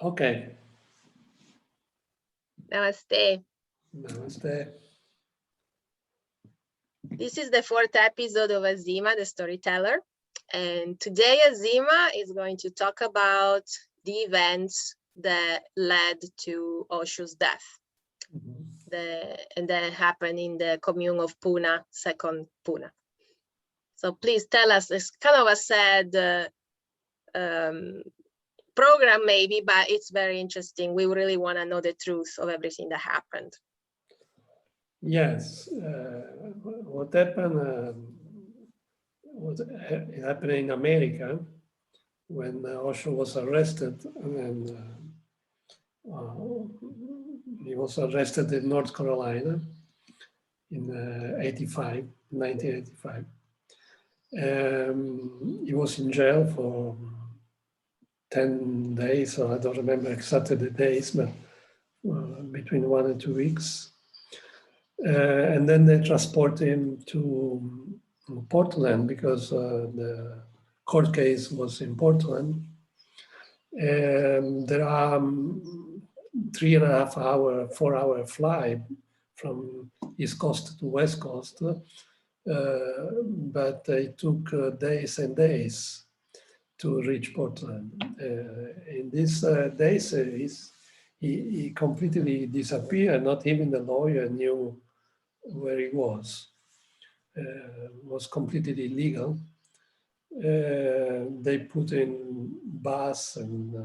Okay. Namaste. Namaste. This is the 4th episode of Azima, the Storyteller. And today Azima is going to talk about the events that led to Osho's death. And that happened in the commune of Pune, second Pune. So please tell us, it's kind of a sad program maybe, but it's very interesting. We really want to know the truth of everything that happened. Yes, what happened it happened in America when Osho was arrested, and he was arrested in North Carolina in 1985. He was in jail for 10 days, or I don't remember exactly the days, but between 1 and 2 weeks. And then they transport him to Portland because the court case was in Portland. And there are 3.5 hour, 4 hour flight from East Coast to West Coast. But it took days and days to reach Portland. In these days, he completely disappeared. Not even the lawyer knew where he was. Was completely illegal. They put in bus and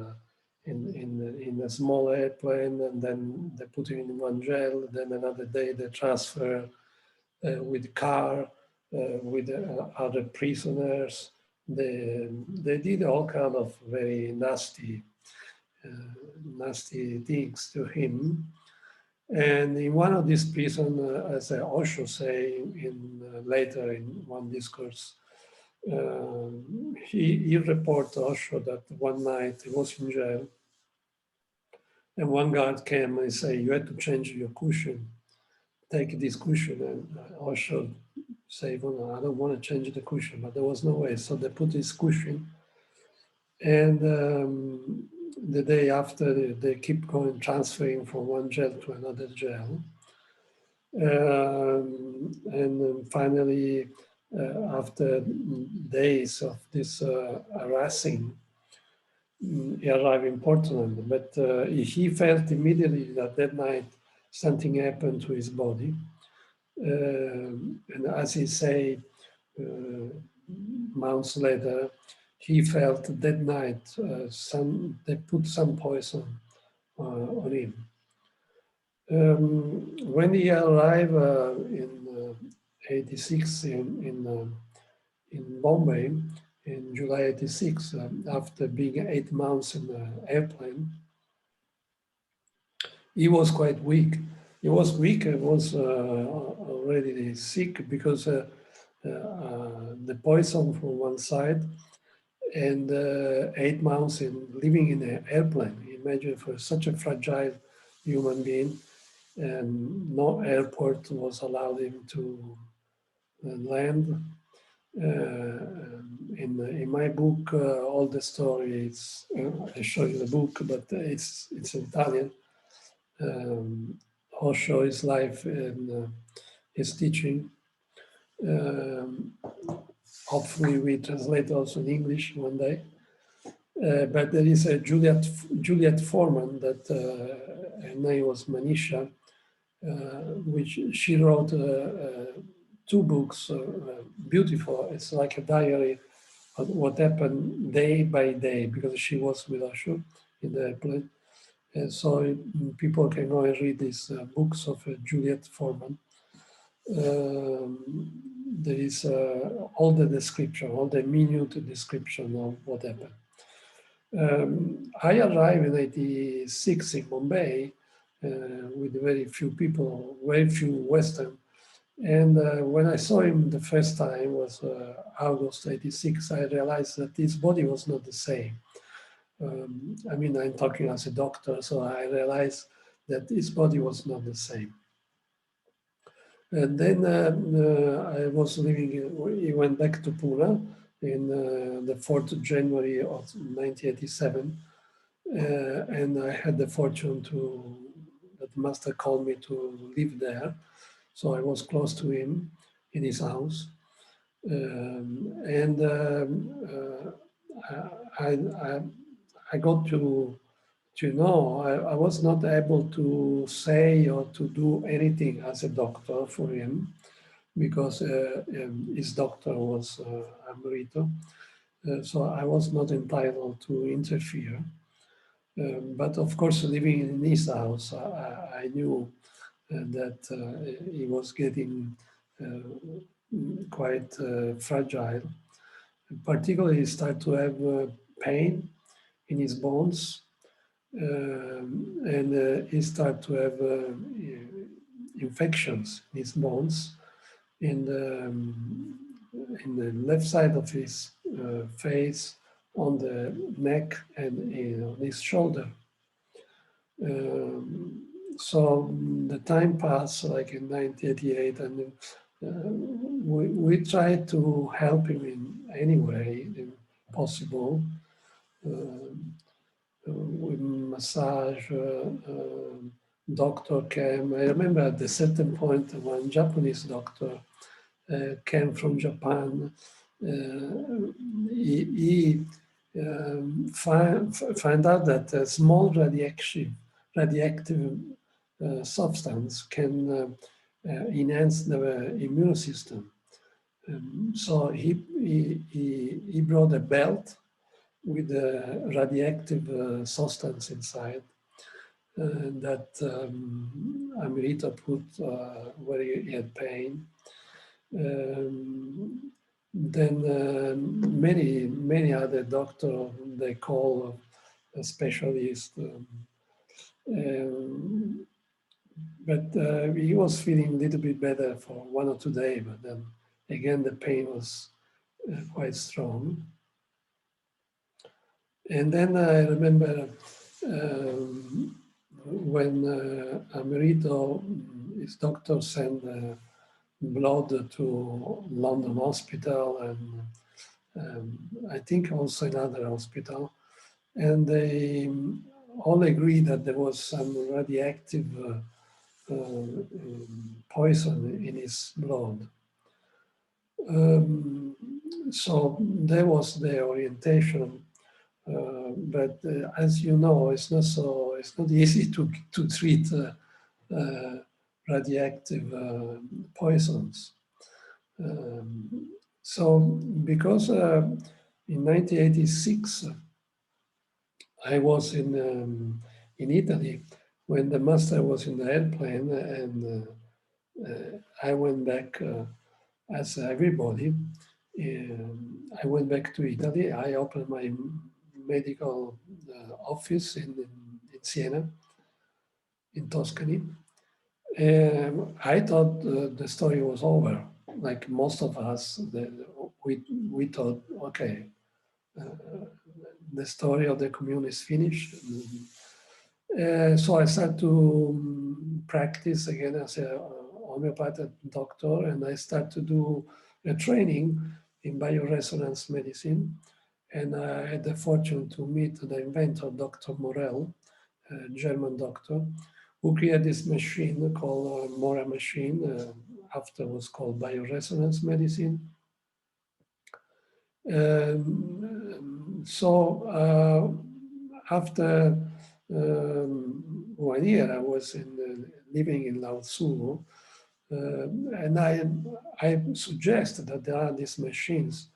in a small airplane, and then they put him in one jail. Then another day they transfer with car with other prisoners. They did all kind of very nasty things to him. And in one of these prisons, as Osho say later in one discourse, he reported to Osho that one night he was in jail, and one guard came and said, "You had to change your cushion. Take this cushion." And Osho said, "Well, no, I don't want to change the cushion," but there was no way. So they put this cushion, and the day after, they keep going, transferring from one jail to another jail. And then finally, after days of this harassing, he arrived in Portland. But he felt immediately that night something happened to his body. And as he said, months later, he felt that night they put some poison on him. When he arrived in 86 in Bombay, in July 86, after being 8 months in the airplane, he was quite weak. He was weak and was already sick because the poison from one side and 8 months in living in an airplane. Imagine for such a fragile human being, and no airport was allowed him to land. In my book, all the stories, I show you the book, but it's Italian. Osho, his life and his teaching. Hopefully we translate also in English one day. But there is a Juliet Foreman that her name was Manisha, which she wrote 2 books, beautiful. It's like a diary of what happened day by day, because she was with Osho in the airplane. And so people can go and read these books of Juliet Foreman. There is all the description, all the minute description of what happened. I arrived in 86 in Bombay with very few people, very few Western. And when I saw him the first time, was August 86, I realized that his body was not the same. I mean, I'm talking as a doctor, so I realized that his body was not the same. And then I was living, he went back to Pune in the 4th of January of 1987. and I had the fortune that the master called me to live there. So I was close to him in his house. I got to know I was not able to say or to do anything as a doctor for him because his doctor was Amrito. So I was not entitled to interfere. But of course, living in his house, I knew that he was getting quite fragile. Particularly, he started to have pain in his bones, and he started to have infections in his bones in the left side of his face, on the neck, and on his shoulder. So the time passed, like in 1988, and we tried to help him in any way possible. With massage, doctor came. I remember at a certain point, one Japanese doctor came from Japan. He find out that a small radioactive substance can enhance the immune system. So he brought a belt with a radioactive substance inside that Amrita put where he had pain. Then many other doctors, they call a specialist. But he was feeling a little bit better for 1 or 2 days, but then again the pain was quite strong. And then I remember when Amerito, his doctor sent blood to London Hospital and I think also another hospital, and they all agreed that there was some radioactive poison in his blood. So that was the orientation. But as you know, it's not easy to treat radioactive poisons. So because in 1986 I was in Italy when the master was in the airplane, and I went back as everybody. I went back to Italy. I opened my medical office in Siena, in Tuscany. I thought the story was over. Like most of us, we thought, okay, the story of the commune is finished. So I started to practice again as a homeopathic doctor, and I started to do a training in bioresonance medicine. And I had the fortune to meet the inventor, Dr. Morel, a German doctor, who created this machine called Mora machine, after it was called bioresonance medicine. So after 1 year, I was living in Lao and I suggest that there are these machines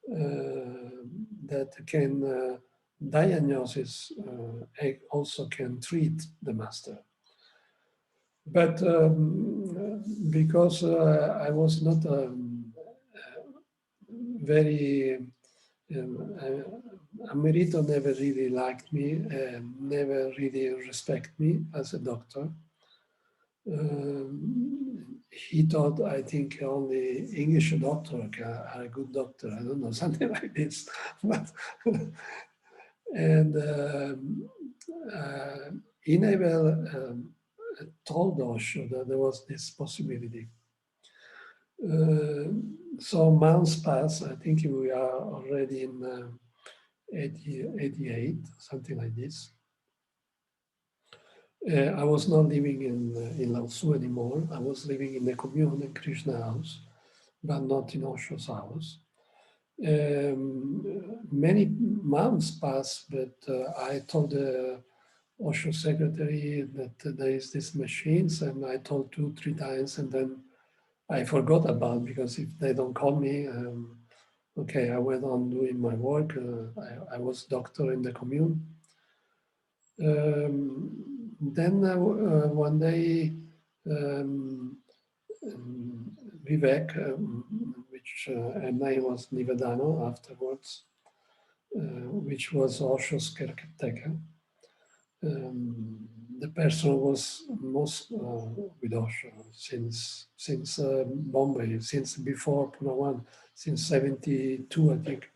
that can diagnose, also can treat the master. But because I was not very, Amerito never really liked me and never really respected me as a doctor. He thought, I think, only English doctor are a good doctor. I don't know, something like this. But and he never told Osho that there was this possibility. So months pass. I think we are already in 88, something like this. I was not living in Lao Tzu anymore. I was living in the commune in Krishna house, but not in Osho's house. Many months passed, but I told the Osho secretary that there is these machines, and I told 2-3 times, and then I forgot about, because if they don't call me, okay, I went on doing my work. I was doctor in the commune. Then one day, Vivek, which and name was Nivedano afterwards, which was Osho's caretaker. The person was most with Osho since Bombay, since before Pune 1, since 72, I think.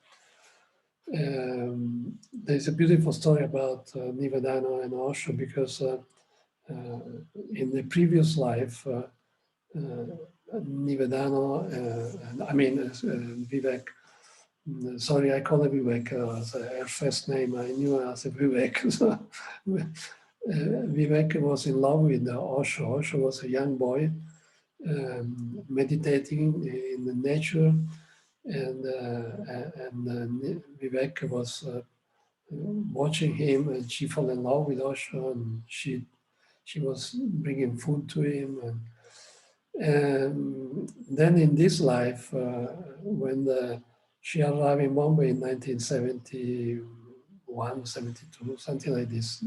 There's a beautiful story about Nivedano and Osho, because in the previous life, Nivedano, Vivek, sorry, I call it Vivek as her first name. I knew her as a Vivek. So, Vivek was in love with Osho. Osho was a young boy meditating in the nature, and Vivek was watching him, and she fell in love with Osho, and she was bringing food to him. And then in this life, when she arrived in Bombay in 1971, 72, something like this,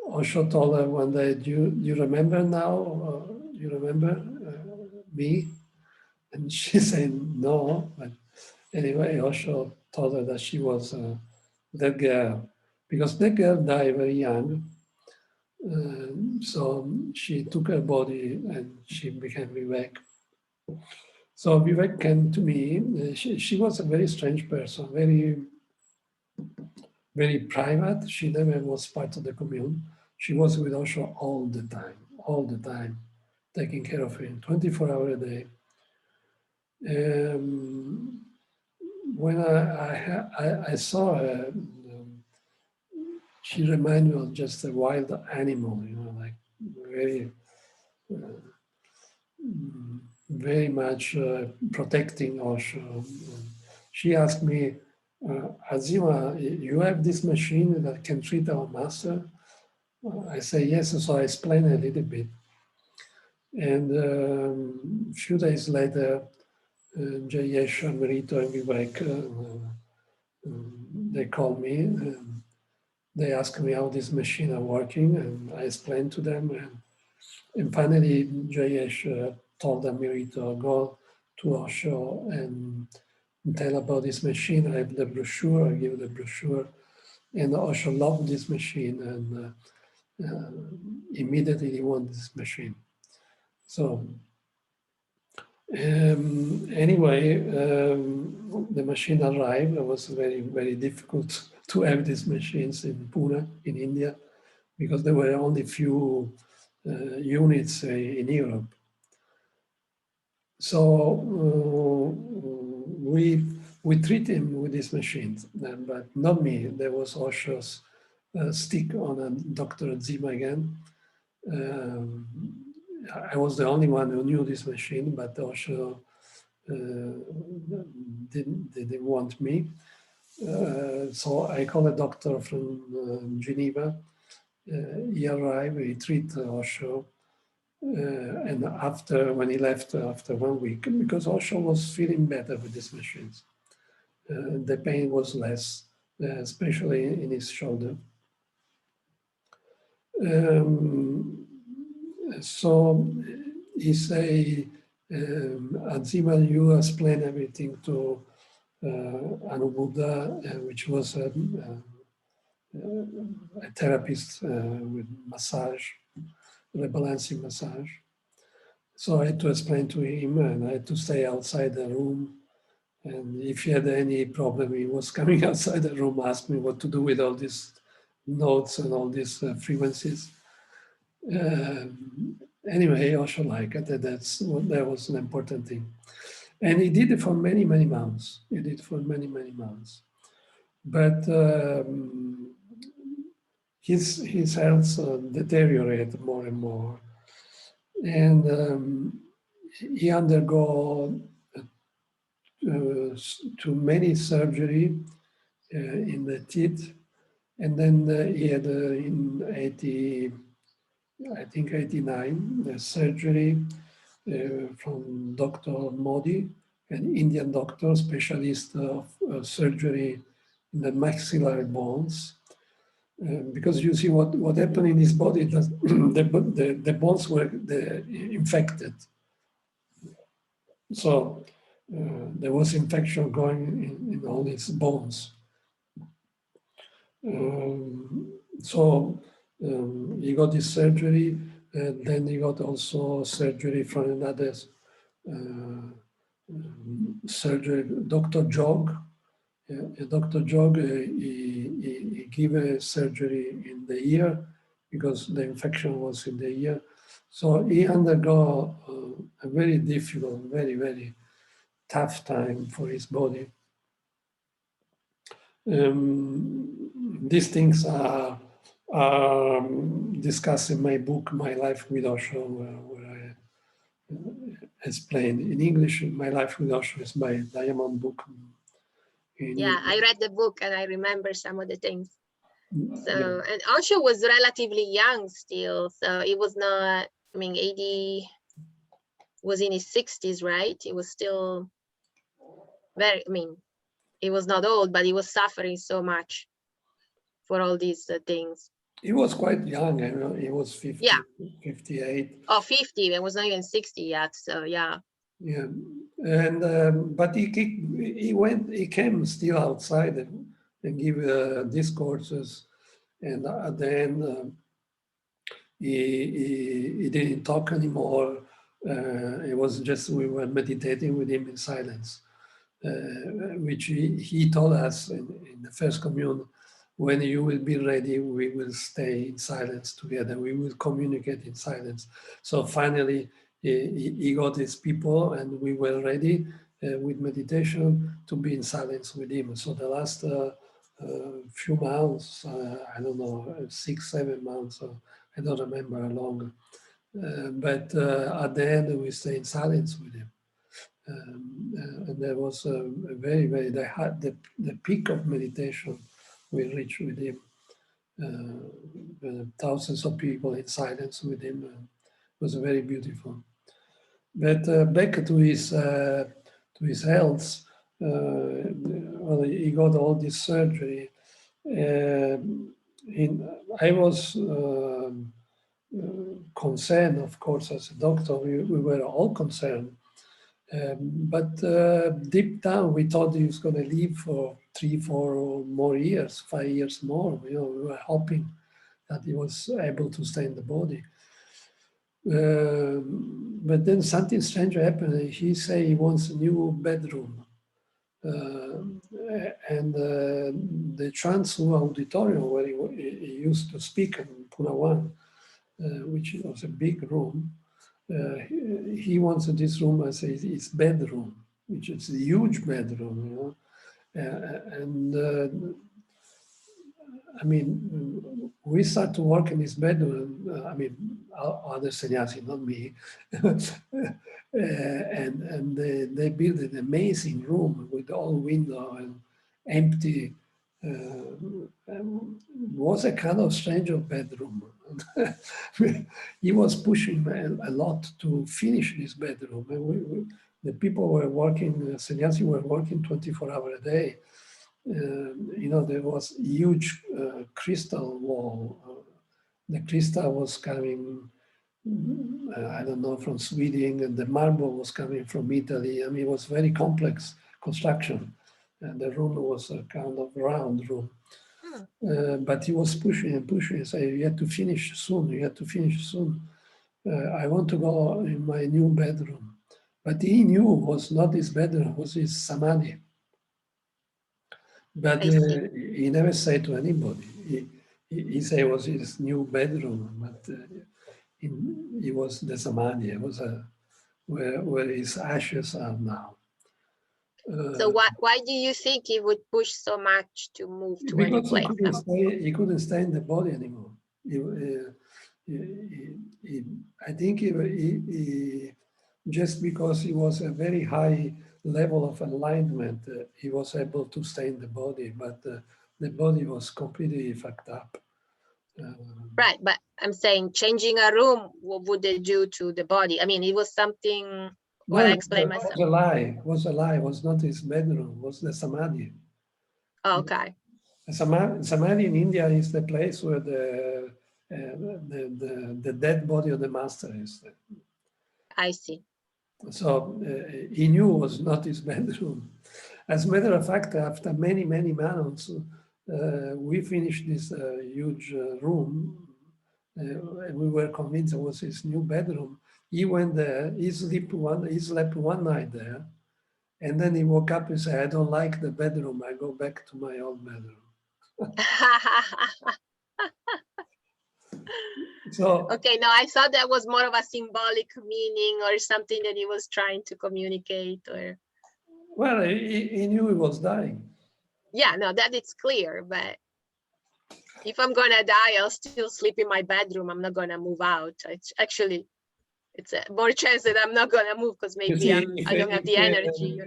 Osho told her one day, do you remember now? You remember me? And she said, no. But anyway, Osho told her that she was that girl, because that girl died very young. So she took her body and she became Vivek. So Vivek came to me. She was a very strange person, very private. She never was part of the commune. She was with Osho all the time, taking care of him 24 hours a day. When I saw her, she reminded me of just a wild animal, like very much protecting Osho. She asked me, Azima, you have this machine that can treat our master? I say yes, so I explained a little bit. And a few days later, Jayesh, Marito, and Vivek, they called me. And they asked me how this machine are working, and I explained to them. And finally, Jayesh told Marito, go to Osho and tell about this machine. I have the brochure, I give the brochure. And Osho loved this machine, and immediately he wanted this machine. So anyway, the machine arrived. It was very, very difficult to have these machines in Pune, in India, because there were only few units in Europe. So we treat him with these machines, but not me. There was Osho's stick on a Dr. Zima again. I was the only one who knew this machine, but Osho didn't want me. So I called a doctor from Geneva. He arrived, he treated Osho. And when he left after 1 week, because Osho was feeling better with these machines, the pain was less, especially in his shoulder. So he say, Azima, you explain everything to Anubuddha, which was a therapist with massage, rebalancing massage. So I had to explain to him, and I had to stay outside the room. And if he had any problem, he was coming outside the room, asked me what to do with all these notes and all these frequencies. Anyway, Osho liked it. That was an important thing. And he did it for many, many months. He did it for many, many months. But his health deteriorated more and more, and he undergo too many surgery in the teeth, and then he had in 89 the surgery from Dr. Modi, an Indian doctor, specialist of surgery in the maxillary bones. Because you see what happened in his body, the bones were infected. So there was infection going in all his bones. He got this surgery, and then he got also surgery from another surgery, Dr. Jog. Dr. Jog, he gave a surgery in the ear because the infection was in the ear. So he undergo a very difficult, very, very tough time for his body. These things are discussed in my book, My Life with Osho, where I explain in English. My Life with Osho is my diamond book. Yeah, I read the book and I remember some of the things. So, Yeah. and Osho was relatively young still, so it was not, I mean, 80 was in his 60s, right? He was still very, I mean, he was not old, but he was suffering so much for all these things. He was quite young, he was 50, yeah. 58. Oh, 50, it was not even 60 yet, so yeah. Yeah, and but he came still outside and give discourses, and at the end he didn't talk anymore. It was just we were meditating with him in silence, which he told us in the first commune, when you will be ready, we will stay in silence together. We will communicate in silence. So finally, he got his people, and we were ready with meditation to be in silence with him. So the last few months, I don't know, 6, 7 months, I don't remember how long, but at the end we stay in silence with him. And there was a very, very, the peak of meditation we reached with him. Thousands of people in silence with him. It was very beautiful. But back to his health, well, he got all this surgery. I was concerned, of course, as a doctor. We were all concerned. But deep down, we thought he was going to live for 3, 4 more years, 5 years more. We were hoping that he was able to stay in the body. But then something strange happened. He said he wants a new bedroom. And the Chansu auditorium where he used to speak in Punawan, which was a big room, he wanted this room as his bedroom, which is a huge bedroom, and I mean, we start to work in his bedroom. I mean, other sannyasi, not me, and they built an amazing room with all window and empty. Was a kind of strange bedroom. He was pushing a lot to finish this bedroom. And the people were working, sannyasi were working 24 hours a day. There was huge crystal wall. The crystal was coming, I don't know, from Sweden, and the marble was coming from Italy. I mean, it was very complex construction. And the room was a kind of round room. But he was pushing and pushing, saying, you have to finish soon, you have to finish soon. I want to go in my new bedroom. But he knew it was not his bedroom, it was his samadhi. But he never said to anybody. He said it was his new bedroom, but it was the samadhi. It was where his ashes are now. So why do you think he would push so much to move to a new Because place? he couldn't stay in the body anymore. I think he just because he was a very high level of alignment, he was able to stay in the body, but the body was completely fucked up. Right, but I'm saying changing a room, what would they do to the body? I mean, it was something. Well, I explained myself. It was a lie. It was not his bedroom. It was the samadhi. Okay. Samadhi in India is the place where the dead body of the master is. I see. So he knew it was not his bedroom. As a matter of fact, after many months, we finished this huge room, and we were convinced it was his new bedroom. He went there. He slept one night there, and then he woke up and said, "I don't like the bedroom. I go back to my old bedroom." So okay, no, I thought that was more of a symbolic meaning or something that he was trying to communicate. Or well, he knew he was dying. Yeah, no, that it's clear. But if I'm gonna die, I'll still sleep in my bedroom. I'm not gonna move out. It's actually, it's a more chance that I'm not gonna move because maybe I don't have the energy.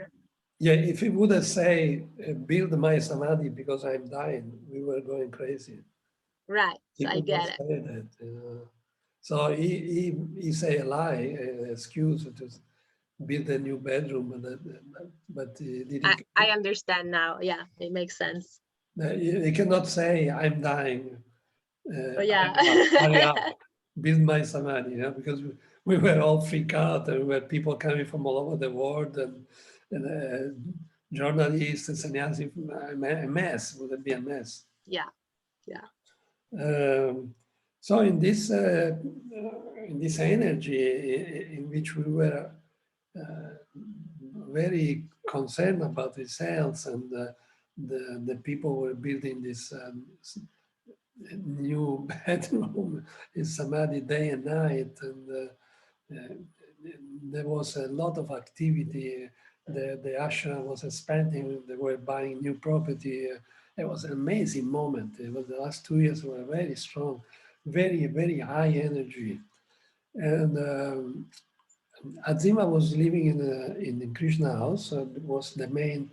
Yeah, if he would have said, build my samadhi because I'm dying, we were going crazy. Right, so I get it. That, So he say a lie, an excuse to build a new bedroom, but he didn't. I understand now. Yeah, it makes sense. He cannot say, I'm dying. Yeah. Hurry up, build my samadhi, because we were all freaked out, and we were people coming from all over the world, and journalists and sannyasi, a mess, would it be a mess? Yeah, yeah. So in this energy in which we were very concerned about ourselves, and the people were building this new bedroom in samadhi day and night, and there was a lot of activity. The ashram was expanding. They were buying new property. It was an amazing moment. It was the last 2 years were very strong, very high energy. And Azima was living in the Krishna house. It was the main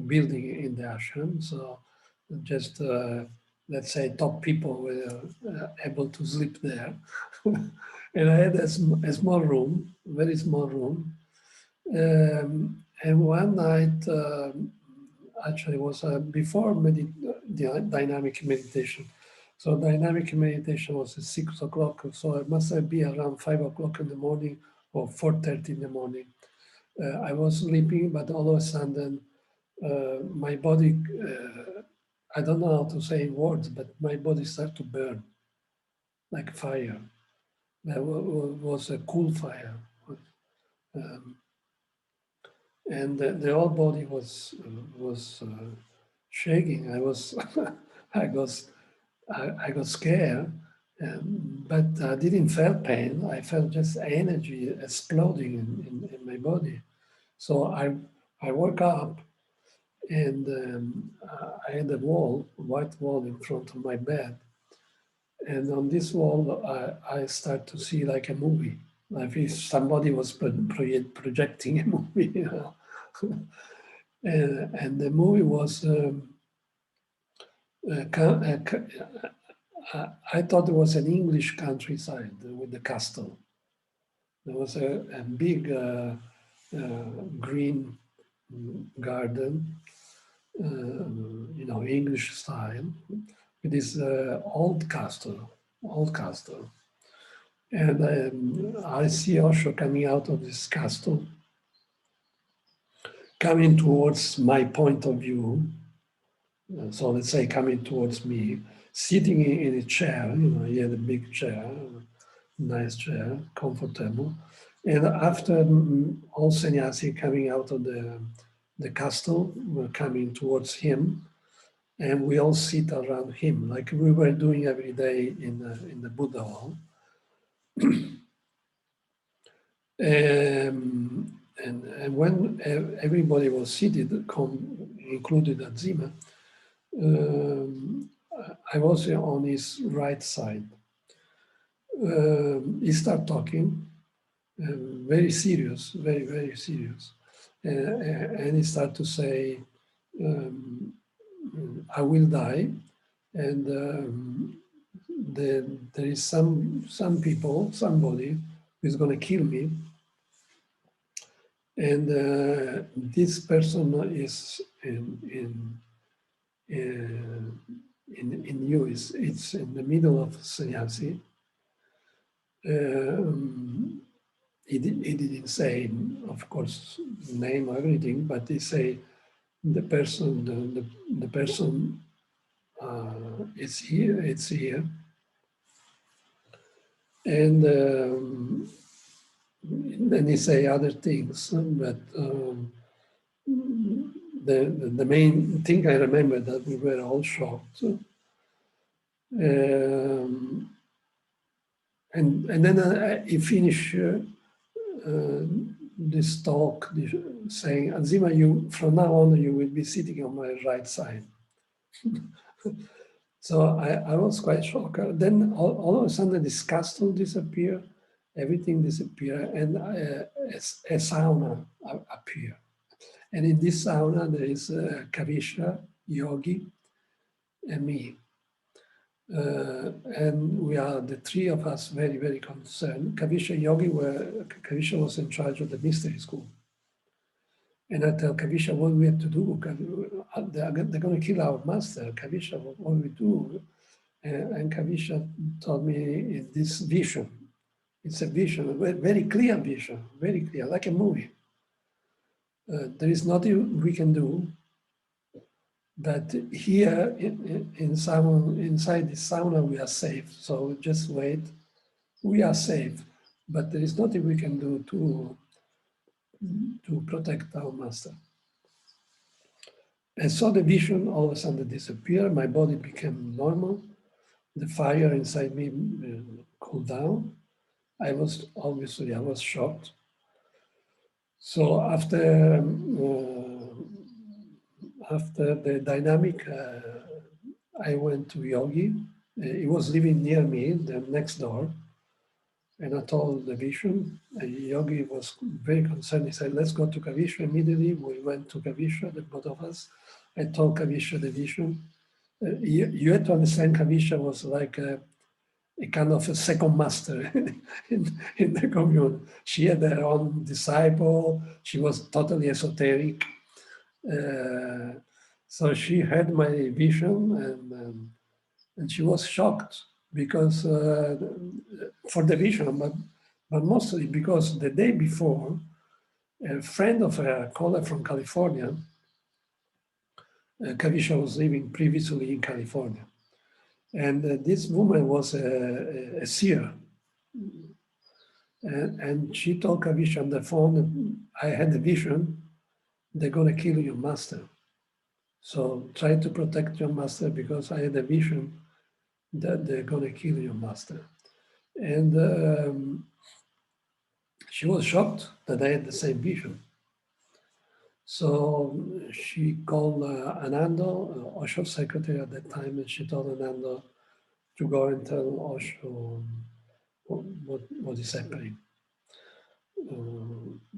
building in the ashram. So just let's say top people were able to sleep there. And I had a small room, very small room. And one night, actually it was before dynamic meditation. So dynamic meditation was at 6 o'clock. So it must be around 5 o'clock in the morning or 4:30 in the morning. I was sleeping, but all of a sudden, my body, I don't know how to say in words, but my body started to burn like fire. That was a cool fire. And the whole body was shaking. I got scared, but I didn't feel pain. I felt just energy exploding in my body. So I woke up, and I had a white wall in front of my bed. And on this wall, I start to see like a movie, like if somebody was projecting a movie. And the movie was, I thought it was an English countryside with the castle. There was a big green garden, English style, with this old castle. And I see Osho coming out of this castle, coming towards my point of view. So let's say coming towards me, sitting in a chair, he had a big chair, nice chair, comfortable. And after all sannyasi coming out of the castle, were coming towards him, and we all sit around him, like we were doing every day in the Buddha hall. and when everybody was seated, included Azima, I was on his right side. He started talking, very serious, very, very serious. And he started to say, I will die, and there is some people, somebody who is going to kill me, and this person is in you. It's in the middle of sannyasi. He didn't say, of course, name or everything, but he say the person, the person is here, it's here. And then he say other things, but the main thing I remember that we were all shocked. And then he finished this talk saying, Azima, you from now on you will be sitting on my right side. So I was quite shocked. Then all of a sudden this castle disappeared, everything disappeared, and a sauna appeared. And in this sauna there is Kavisha, Yogi, and me. And we are the three of us very, very concerned. Kavisha was in charge of the mystery school. And I tell Kavisha, what we have to do? They're going to kill our master. Kavisha, what do we do? And Kavisha told me this vision. It's a vision, a very clear vision, very clear, like a movie. There is nothing we can do. But here inside this sauna, we are safe. So just wait. We are safe, but there is nothing we can do to protect our master. And so the vision all of a sudden disappeared. My body became normal. The fire inside me cooled down. I was shocked. So after the dynamic, I went to Yogi. He was living near me, the next door. And I told the vision. Yogi was very concerned. He said, let's go to Kavisha immediately. We went to Kavisha, the both of us. I told Kavisha the vision. You had to understand Kavisha was like a kind of a second master in the commune. She had her own disciple. She was totally esoteric. So she heard my vision and she was shocked because for the vision, but mostly because the day before, a friend of her called her from California. Kavisha was living previously in California. And this woman was a seer. And she told Kavisha on the phone, I had a vision, they're going to kill your master. So try to protect your master because I had a vision that they're going to kill your master. And she was shocked that I had the same vision. So she called Anando, Osho's secretary at that time, and she told Anando to go and tell Osho what is happening.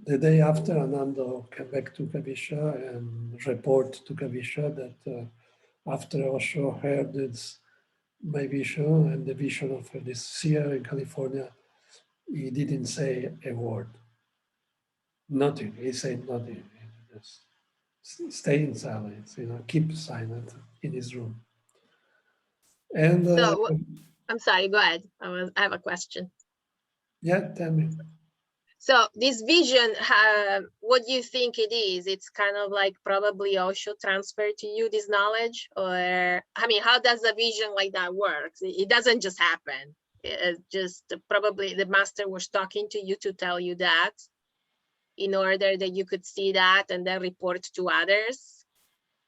The day after, Anando came back to Kavisha and report to Kavisha that after Osho heard my vision and the vision of this seer in California, he didn't say a word. Nothing. He said nothing. He just stay in silence, keep silent in his room. And so I'm sorry, go ahead. I have a question. Yeah, tell me. So this vision, what do you think it is? It's kind of like probably Osho transferred to you this knowledge, or I mean, how does a vision like that work? It doesn't just happen. It just probably the master was talking to you to tell you that in order that you could see that and then report to others,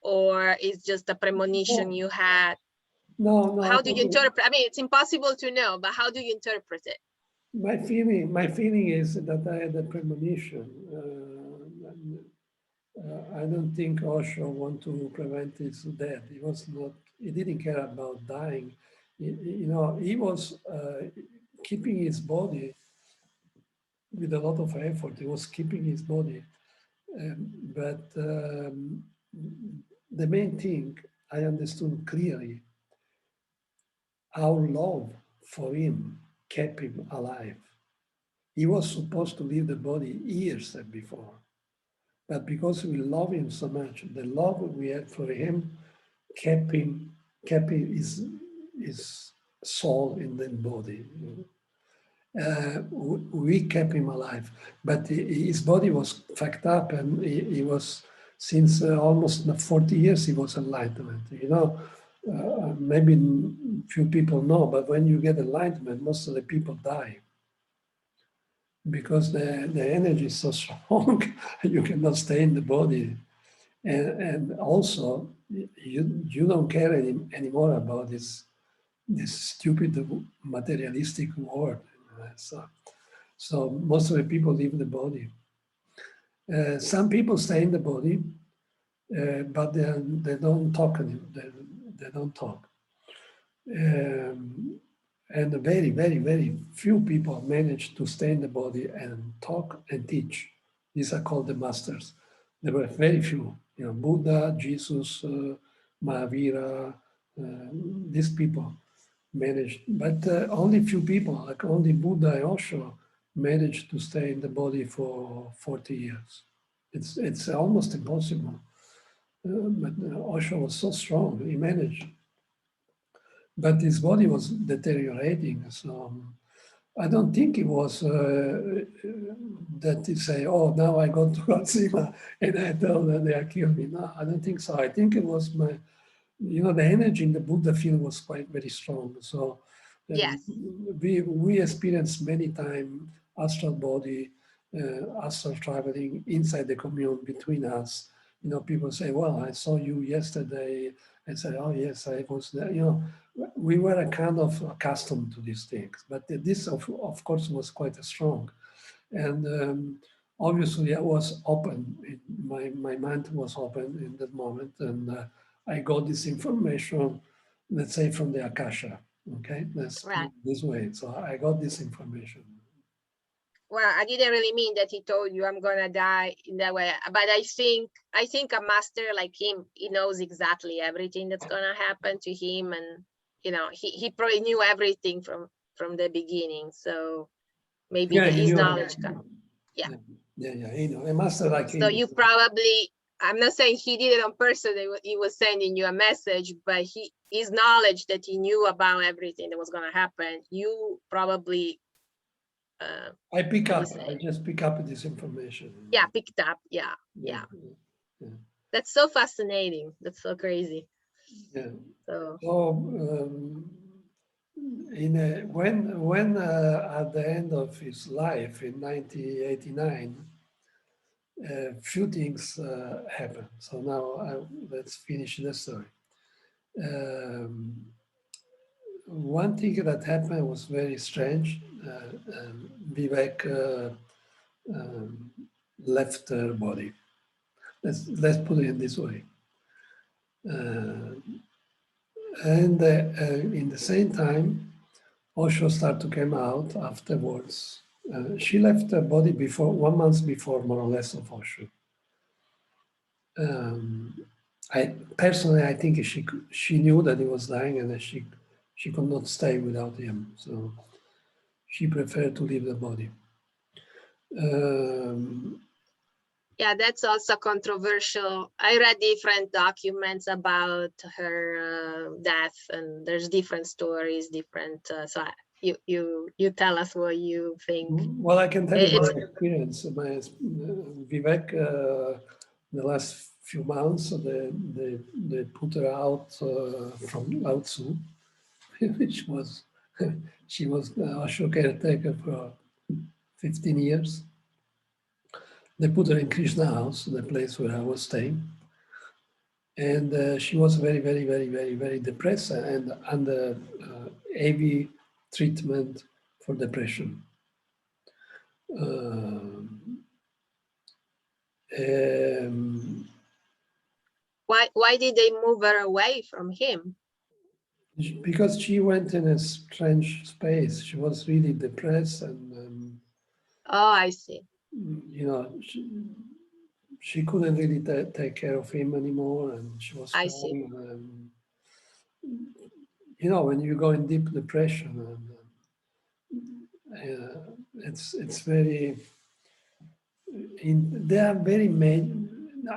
or it's just a premonition you had? No. How do you interpret? I mean, it's impossible to know, but how do you interpret it? My feeling is that I had a premonition. I don't think Osho want to prevent his death. He was not. He didn't care about dying. You know, he was keeping his body with a lot of effort. He was keeping his body, but the main thing I understood clearly how love for him kept him alive. He was supposed to leave the body years before, but because we love him so much, the love we had for him kept his soul in the body. We kept him alive, but his body was fucked up, and he was, since almost 40 years, he was enlightenment. You know, maybe few people know, but when you get enlightenment, most of the people die because the energy is so strong, you cannot stay in the body. And also, you don't care anymore about this stupid materialistic world. So most of the people leave the body. Some people stay in the body, but they don't talk anymore. They don't talk. And very, very, very few people manage to stay in the body and talk and teach. These are called the masters. There were very few, you know, Buddha, Jesus, Mahavira, these people managed, but only few people, like only Buddha and Osho, managed to stay in the body for 40 years. It's almost impossible. But Osho was so strong, he managed. But his body was deteriorating, so I don't think it was that he say, oh, now I go to Godzilla and I tell them they are killing me. No, I don't think so. I think it was my, you know, the energy in the Buddha field was quite very strong. So Yes. we experienced many times astral body, astral traveling inside the commune between us. You know, people say, well, I saw you yesterday. I said, oh, yes, I was there. You know, we were a kind of accustomed to these things. But this, of course, was quite strong. And obviously, I was open. My mind was open in that moment. And I got this information, let's say, from the Akasha. Okay, let's put it this way. So I got this information. Well, I didn't really mean that he told you I'm gonna die in that way, but I think a master like him, he knows exactly everything that's gonna happen to him, and you know, he probably knew everything from the beginning. So maybe his knowledge yeah, you know, a master like him. So you probably, I'm not saying he did it on purpose, he was sending you a message, but his knowledge that he knew about everything that was gonna happen, you probably I just pick up this information. Yeah, picked up. Yeah. That's so fascinating. That's so crazy. Yeah. So when at the end of his life in 1989, few things happened. So now let's finish the story. One thing that happened was very strange. Vivek left her body. Let's put it in this way. And in the same time, Osho started to come out afterwards. She left her body 1 month before, more or less, of Osho. I think she knew that he was dying, and that she could not stay without him. So she preferred to leave the body. Yeah, that's also controversial. I read different documents about her death, and there's different stories, different. So you tell us what you think. Well, I can tell you my experience. Vivek, the last few months, they put her out from Lao Tzu, which was she was Osho caretaker for 15 years. They put her in Krishna House, the place where I was staying. And she was very, very, very, very, very depressed and under heavy treatment for depression. Why did they move her away from him? Because she went in a strange space. She was really depressed, and Oh, I see. you know, she couldn't really take care of him anymore, and she was I see. crying. You know, when you go in deep depression, it's very. They are very main.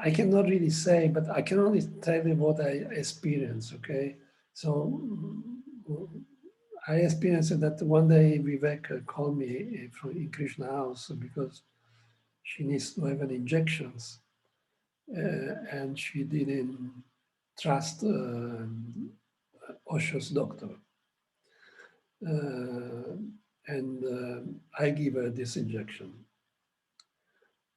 I cannot really say, but I can only tell you what I experienced. Okay, so I experienced that one day Vivek called me from in Krishna house because she needs to have an injections, and she didn't trust Osho's doctor, and I give her this injection,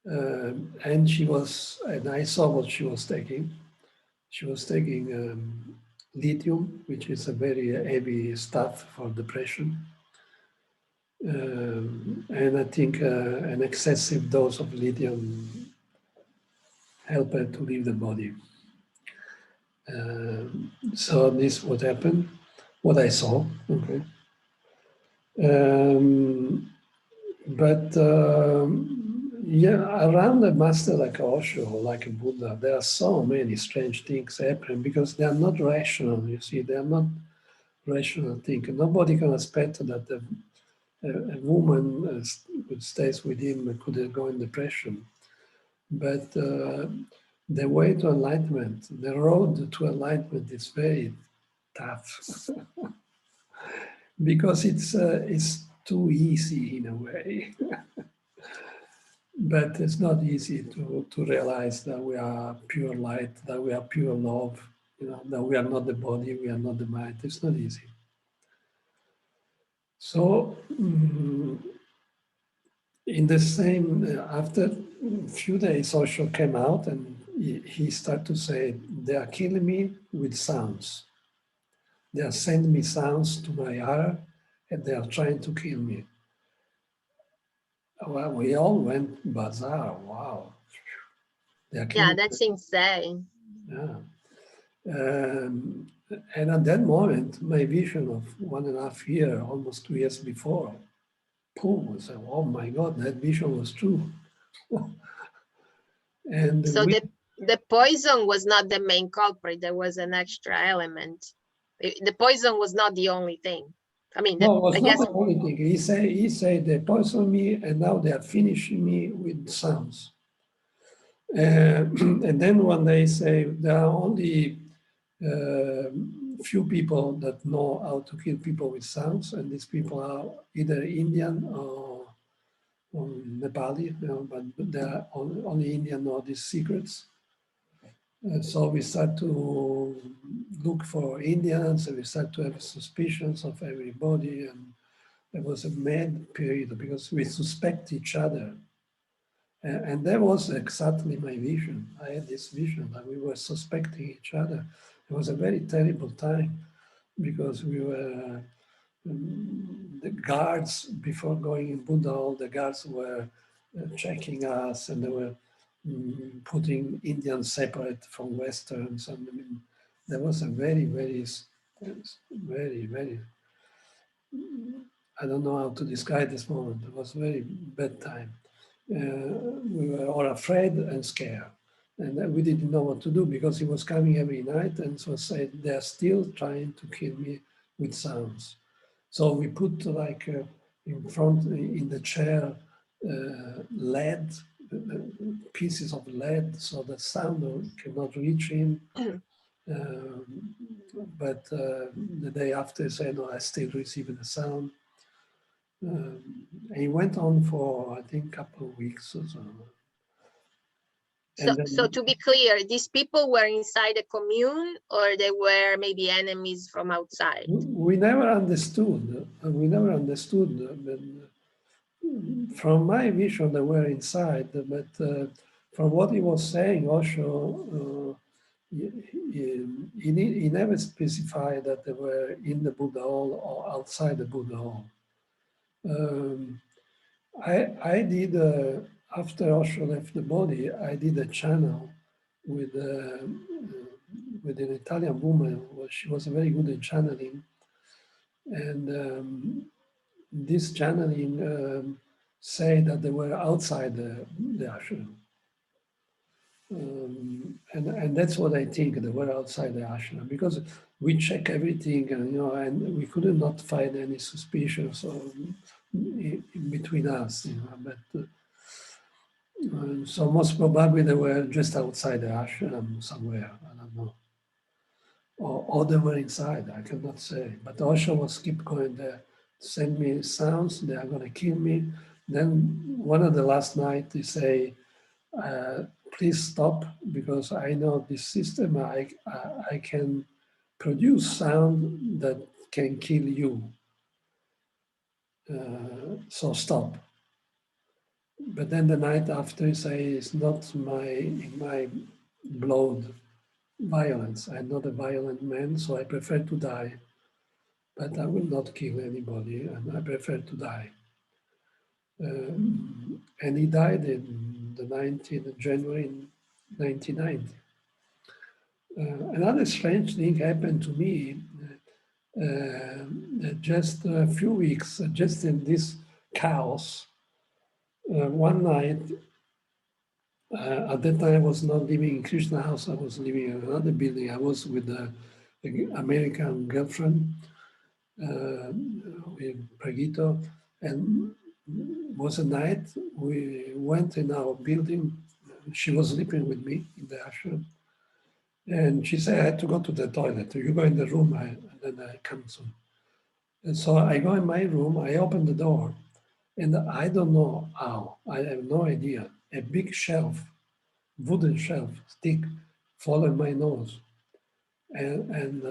and I saw what she was taking. She was taking lithium, which is a very heavy stuff for depression. And I think an excessive dose of lithium helped her to leave the body. So this what happened, what I saw. Okay. But yeah, around a master like Osho or like a Buddha, there are so many strange things happening because they are not rational. You see, they are not rational thinking. Nobody can expect that a woman who stays with him could go in depression. But the way to enlightenment, the road to enlightenment is very tough because it's too easy in a way. But it's not easy to realize that we are pure light, that we are pure love, that we are not the body, we are not the mind. It's not easy. So in the same, after a few days, Osho came out and he started to say, they are killing me with sounds. They are sending me sounds to my heart and they are trying to kill me. Well, we all went bizarre. Wow. They are killing Yeah, that's insane. Yeah. And at that moment, my vision of 1.5 years, almost 2 years before, boom, I said, oh my God, that vision was true. And So the poison was not the main culprit. There was an extra element. The poison was not the only thing. I mean, no, it was I not guess. the only thing. He said they poisoned me and now they are finishing me with sounds. And then one day say there are only few people that know how to kill people with sounds, and these people are either Indian or Nepali, but they are only Indian know these secrets. And so we start to look for Indians, and we start to have suspicions of everybody, and there was a mad period because we suspect each other. And that was exactly my vision. I had this vision that we were suspecting each other. It was a very terrible time because we were the guards before going in Buddha hall. The guards were checking us, and they were putting Indians separate from Westerns. And I mean, there was a very, very, very, very. I don't know how to describe this moment. It was a very bad time. We were all afraid and scared. And we didn't know what to do because he was coming every night and so said, they're still trying to kill me with sounds. So we put like in front, in the chair, lead, pieces of lead so the sound cannot reach him. But the day after he said, no, I still receiving the sound. And he went on for, I think, a couple of weeks or so. So to be clear, these people were inside a commune or they were maybe enemies from outside? We never understood. We never understood. But from my vision, they were inside. But from what he was saying, Osho, he never specified that they were in the Buddha hall or outside the Buddha hall. I did after Osho left the body, I did a channel with an Italian woman. She was very good in channeling, and this channeling say that they were outside the ashram. And that's what I think, they were outside the ashram, because we check everything, and and we could not find any suspicions in between us, but so most probably they were just outside the ashram somewhere, I don't know. Or they were inside, I cannot say. But Osho was keep going there, send me sounds, they are going to kill me. Then one of the last night, they say, please stop, because I know this system, I can produce sound that can kill you. So stop. But then the night after, he say, it's not in my blood violence. I'm not a violent man, so I prefer to die. But I will not kill anybody, and I prefer to die. And he died in the 19th of January 1990. Another strange thing happened to me just a few weeks, just in this chaos. One night, at that time I was not living in Krishna house, I was living in another building. I was with an American girlfriend, with Pragito, and was a night we went in our building. She was sleeping with me in the ashram. And she said, I had to go to the toilet. You go in the room, and then I come soon. And so I go in my room, I open the door, and I don't know how, I have no idea. A big shelf, wooden shelf, stick, fall in my nose. And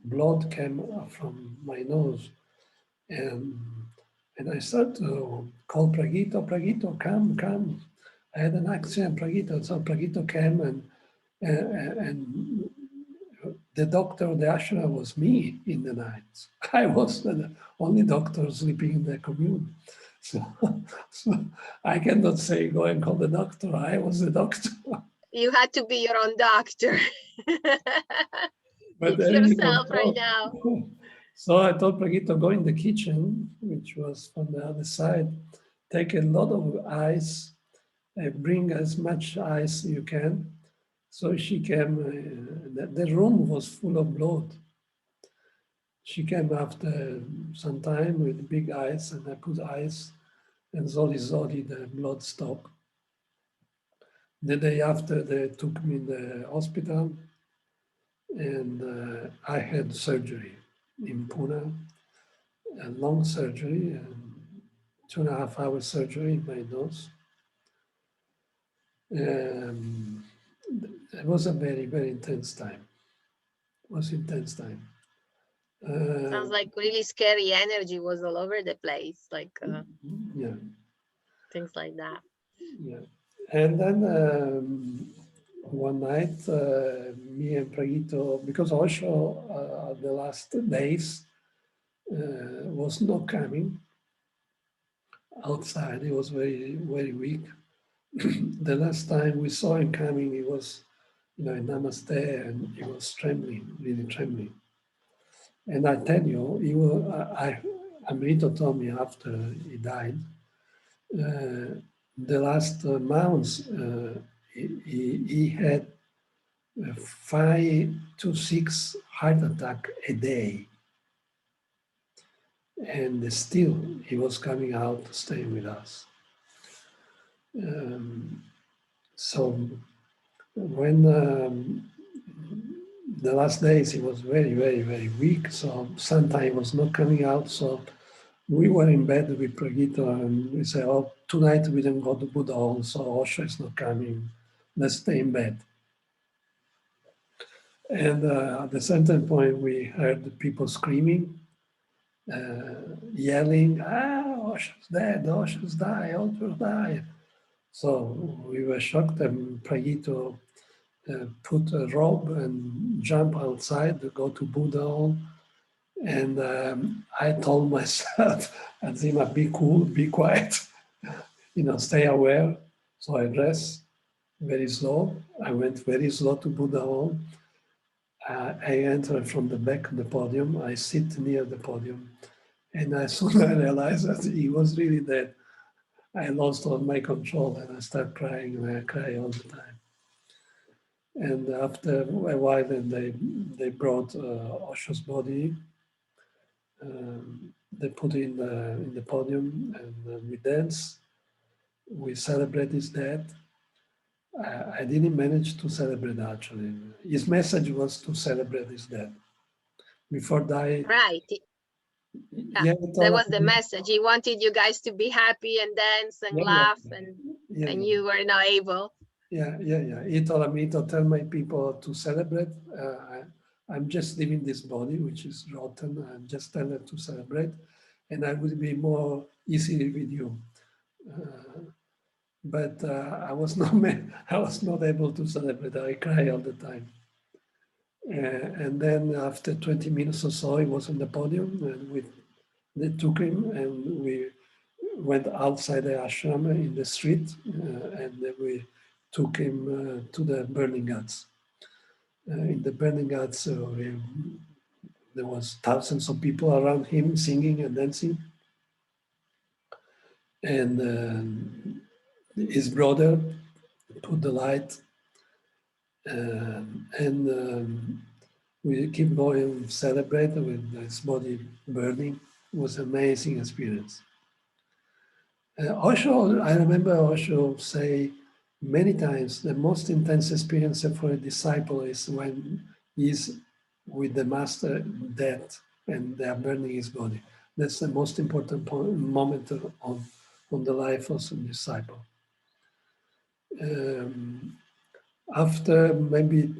blood came from my nose. And I started to call Pragito, Pragito, come. I had an accident, Pragito. So Pragito came, and the doctor of the ashram was me in the night. I was the only doctor sleeping in the commune. So I cannot say, go and call the doctor. I was the doctor. You had to be your own doctor. But it's yourself right now. So I told Pragito, go in the kitchen, which was on the other side, take a lot of ice, bring as much ice you can. So she came, the room was full of blood. She came after some time with big ice, and I put ice, and slowly, the blood stopped. The day after, they took me in the hospital, and I had surgery in Pune, a long surgery, 2.5 hour surgery in my nose. It was a very, very intense time. It was intense time. Sounds like really scary energy was all over the place, like yeah, things like that. Yeah, and then one night, me and Pragito, because Osho the last days was not coming outside. He was very, very weak. The last time we saw him coming, he was, in Namaste, and he was trembling, really trembling. And I tell you, Amrito told me after he died, the last months, he had 5 to 6 heart attacks a day. And still, he was coming out to stay with us. So when the last days, he was very, very, very weak. So sometimes he was not coming out. So we were in bed with Pragito, and we said, oh, tonight we didn't go to Buddha Hall, so Osho is not coming. Let's stay in bed. And at a certain point, we heard people screaming, yelling, Osho's dead, Osho's died, Osho's died. So we were shocked, and Pragito put a robe and jump outside to go to Buddha Hall. And I told myself, Azima, be cool, be quiet. stay aware. So I rest very slow. I went very slow to Buddha home. I enter from the back of the podium. I sit near the podium. And as soon as I realized that he was really dead, I lost all my control and I start crying, and I cry all the time. And after a while, then they brought Osho's body. They put it in the podium, and we dance. We celebrate his death. I didn't manage to celebrate, actually. His message was to celebrate his death. Before dying, Right. yeah, That was the message. He wanted you guys to be happy and dance and laugh, and you were not able. Yeah. He told me to tell my people to celebrate. I'm just leaving this body, which is rotten. I'm just telling them to celebrate, and I will be more easily with you. But I was not able to celebrate. I cry all the time. And then after 20 minutes or so, he was on the podium, and they took him, and we went outside the ashram in the street, and then we took him to the burning guts. In the burning guts, there was thousands of people around him singing and dancing. And his brother put the light, and we keep going, celebrate with his body burning. It was an amazing experience. Osho, I remember Osho say many times, the most intense experience for a disciple is when he's with the master dead and they are burning his body. That's the most important moment on the life of a disciple. After maybe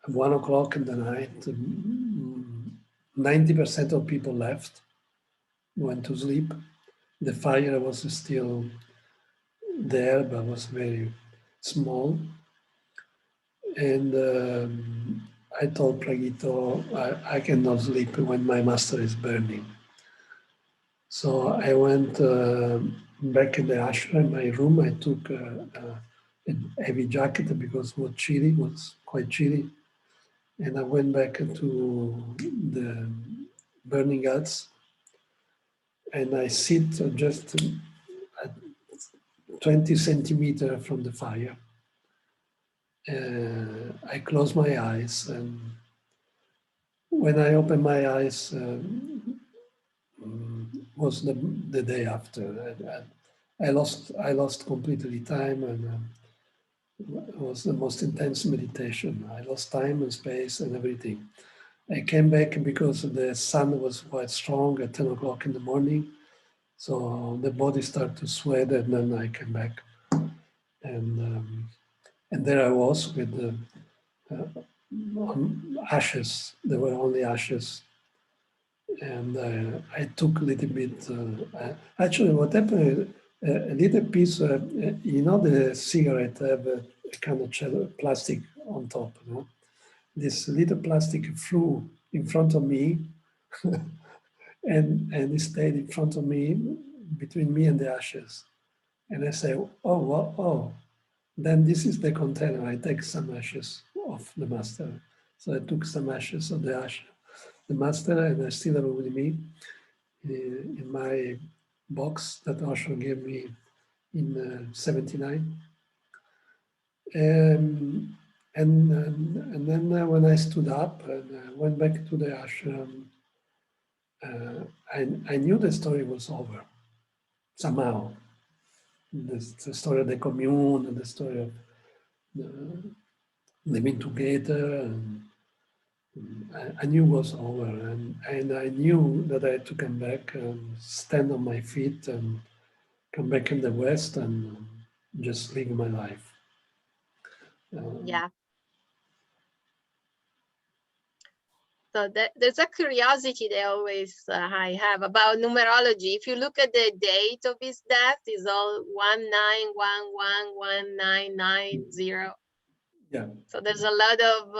1 o'clock in the night, 90% of people left, went to sleep. The fire was still there, but was very small. And I told Pragito, I cannot sleep when my master is burning. So I went back in the ashram, my room. I took a heavy jacket because it was quite chilly. And I went back to the burning guts, and I sit just at 20 centimeters from the fire. I close my eyes, and when I open my eyes, was the day after. I lost completely time, and it was the most intense meditation. I lost time and space and everything. I came back because the sun was quite strong at 10 o'clock in the morning. So the body started to sweat, and then I came back. And there I was with the ashes. There were only ashes. And I took a little bit, actually what happened, a little piece, the cigarette have a kind of plastic on top, This little plastic flew in front of me and it stayed in front of me, between me and the ashes. And I say, then this is the container. I take some ashes of the master. So I took some ashes of the master, and I still have it with me in my box that Osho gave me in 79. And then when I stood up and went back to the ashram, I knew the story was over somehow. The story of the commune, and the story of living together, and I knew it was over, and I knew that I had to come back and stand on my feet and come back in the West and just live my life. Yeah. So there's a curiosity that always I have about numerology. If you look at the date of his death, it's all 19111990. Yeah. So there's a lot of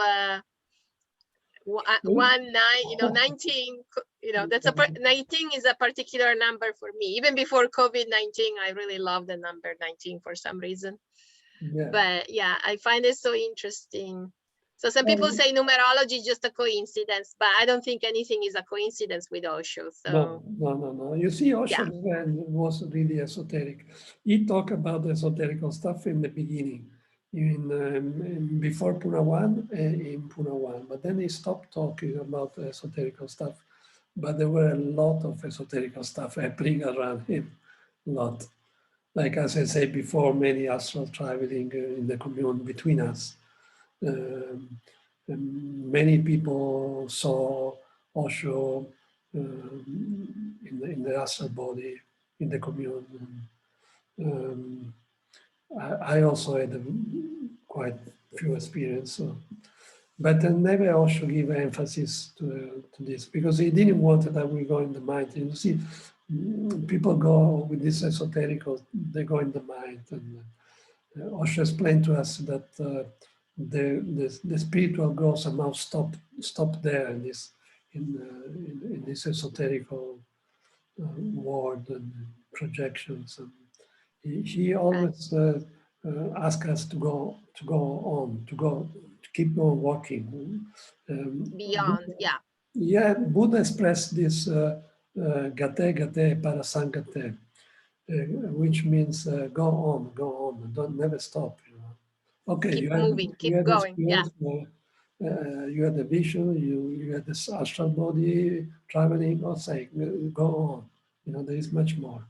19, you know, that's 19 is a particular number for me. Even before COVID-19, I really love the number 19 for some reason. Yeah. But yeah, I find it so interesting. So some people say numerology is just a coincidence, but I don't think anything is a coincidence with Osho. So no. You see, Osho was really esoteric. He talked about esoterical stuff in the beginning, before Puna 1, in Puna 1, but then he stopped talking about esoterical stuff. But there were a lot of esoterical stuff happening around him, a lot. Like as I said before, many astral traveling in the commune between us. Many people saw Osho in the astral body, in the commune. I also had quite few experience, but I never Osho give emphasis to this because he didn't want that we go in the mind. You see, people go with this esoterical, they go in the mind. And Osho explained to us that the spiritual growth somehow stop there in this esoterical world and projections. And he always asked us to go on, to keep on walking. beyond, yeah. Yeah, Buddha expressed this gate gate parasangate, which means go on, don't never stop. You know. Okay, Keep moving, keep going. Yeah. You had the vision, you had this astral body traveling. I'll say go on. You know, there is much more.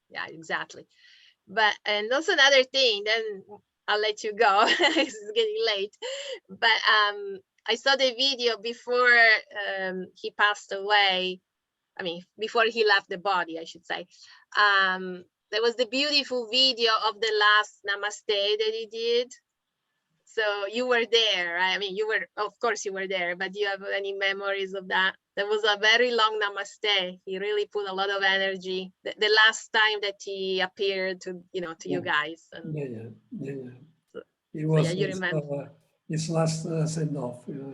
Yeah, exactly. But and also another thing, then I'll let you go. It's getting late. But I saw the video before he passed away. I mean, before he left the body, I should say. There was the beautiful video of the last namaste that he did. So you were there, right? I mean, you were, of course you were there, but do you have any memories of that? There was a very long namaste. He really put a lot of energy. The last time that he appeared to, you know, to you guys. And yeah. so, It was you remember. his last send off. You know,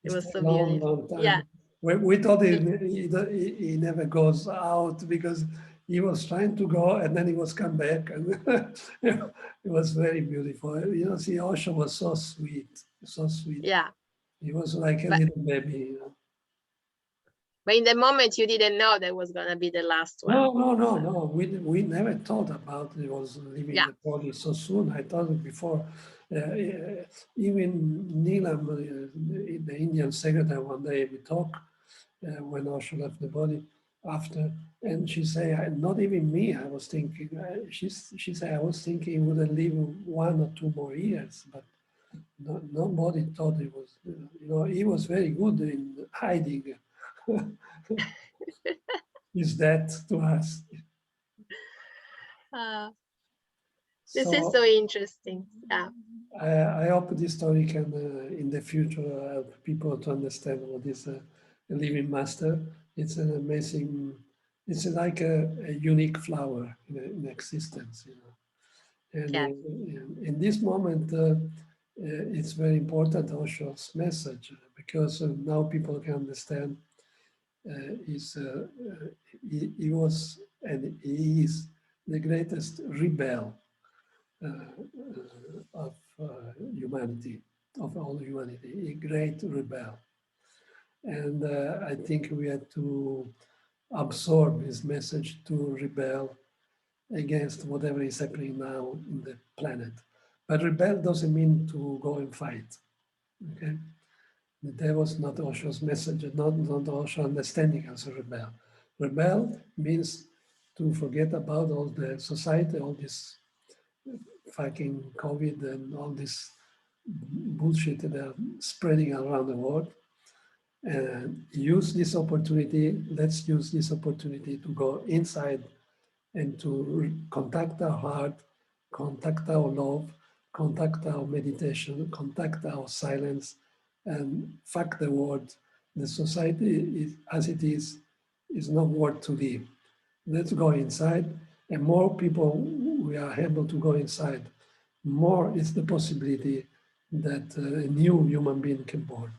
It was so long beautiful. time. Yeah. We thought he never goes out because he was trying to go and then he was come back, and it was very beautiful. You know, see, Osho was so sweet, so sweet. Yeah. He was like a little baby. You know? But in the moment, you didn't know that was going to be the last one. No. We never thought about it was leaving the body so soon. I thought it before. Even Neelam, the Indian secretary, one day we talked when Osho left the body after, and she said, not even me, I was thinking, she said, I was thinking he wouldn't live 1 or 2 more years, but nobody thought it was, you know, he was very good in hiding his death to us. This is so interesting. Yeah. I hope this story can, in the future, help people to understand what is a living master. It's an amazing, it's like a unique flower in existence, you know. And in this moment, it's very important Osho's message because now people can understand he was and he is the greatest rebel of humanity, of all humanity, a great rebel. And I think we had to absorb his message to rebel against whatever is happening now in the planet. But rebel doesn't mean to go and fight, okay? That was not Osho's message, not Osho's understanding as a rebel. Rebel means to forget about all the society, all this fucking COVID and all this bullshit that are spreading around the world, and use this opportunity. Let's use this opportunity to go inside and to contact our heart, contact our love, contact our meditation, contact our silence, and fuck the world. The society as it is not worth to live. Let's go inside, and more people we are able to go inside, more is the possibility that a new human being can born.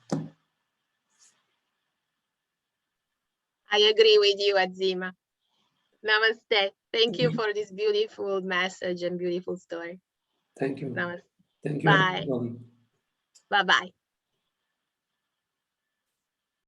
I agree with you, Azima. Namaste. Thank you for this beautiful message and beautiful story. Thank you. Namaste. Thank you, Bye. everybody. Bye-bye.